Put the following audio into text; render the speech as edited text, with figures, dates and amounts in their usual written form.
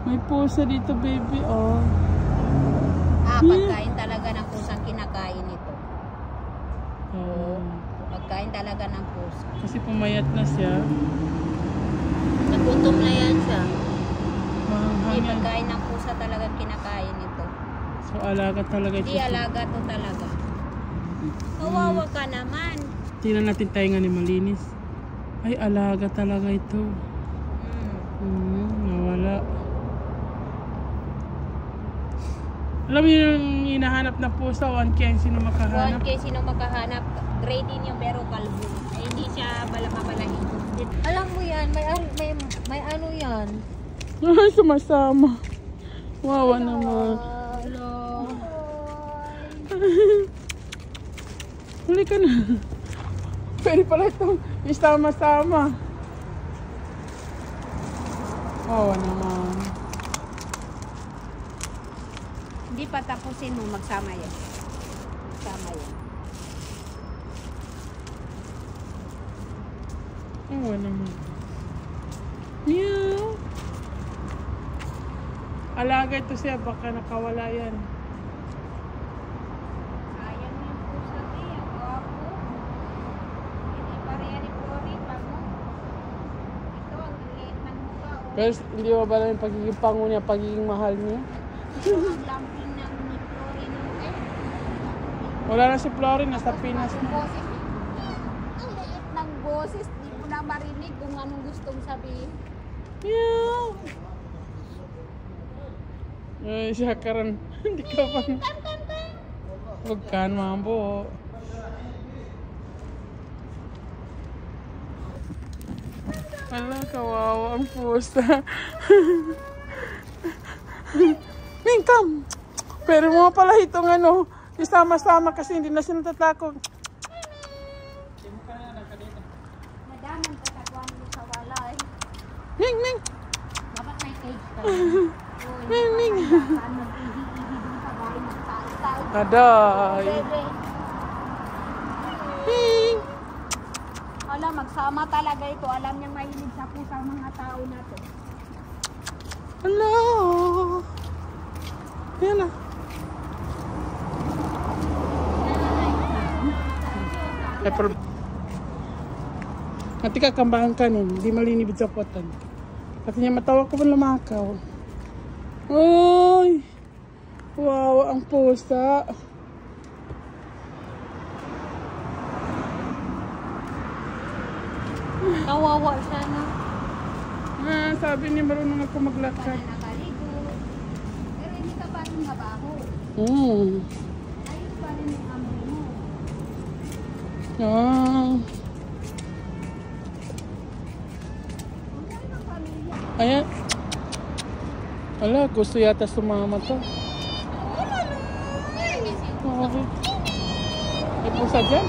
May pusa dito, baby. Oh. Pagkain talaga ng pusa kinakain ito. Oh. Pagkain talaga ng pusa. Kasi pumayat na siya. Nagutom na yan siya. Hindi, Mahanghang. pagkain ng pusa talaga kinakain ito. So, alaga talaga ito. Hindi, alaga to talaga. Kawawa ka naman. Tingnan natin tayo nga ni malinis. Ay, alaga talaga ito. Nawala. Alam mo yung hinahanap na pusa, 1K ang sino makahanap? 1K sino makahanap. Grade din yung pero kalbo. Ay, hindi siya mapalahin. Alam mo yan, may ano yan. Ay, sumasama. Wawa naman. Hello. Huli ka na. Pwede pala itong isama-sama. Wawa naman. Hindi pa tapusin mo, magsama yan. Magsama yan. Wawa naman. Meow. Alaga ito siya, baka nakawala yan. Sayang yung pusa niya, ang gwapo. Hindi pareha ni Flori, pamo. Ito, ang liit ng mukha. Pero hindi mo ba lang yung pagiging pango niya, pagiging mahal niya? Ito ang lampin ng ni Flori nung Wala na si Flory, nasa Pinas na. boses. Ang liit ng boses, di mo na marinig kung anong gustong sabihin. Meow. Ay, siya karan. Hindi ka pa. Huwag ka, mambo. Ala, kawawa ang pusa. Mingkam! Pero mo pala itong ano, isama-sama kasi hindi na sila tatakot. Madaman katagwan mo sa walay. Ming, Ming! Dapat may cage ka. Ming, Ming! Saan mag-ihi-ihi dun sa bahay ng tayo-tayo. Aday! Bebe. Ming! Alam, magsama talaga ito. Alam niyang mahilig sa pusa ang mga tao na to. Hello! Yan na. Nanti kakambahan kanin, di malinibid sa potan. Kasi niya matawa ko man lumakaw. Uy! Wow, ang pusa. Kawawa siya na. Sabi niya marunong ako maglakad. Nakaligo. Pero hindi ka pa rin mabaho. Ayos pa rin yung amoy mo. Ayan. Wala, gusto yata sumama to. Okay. May pusa dyan?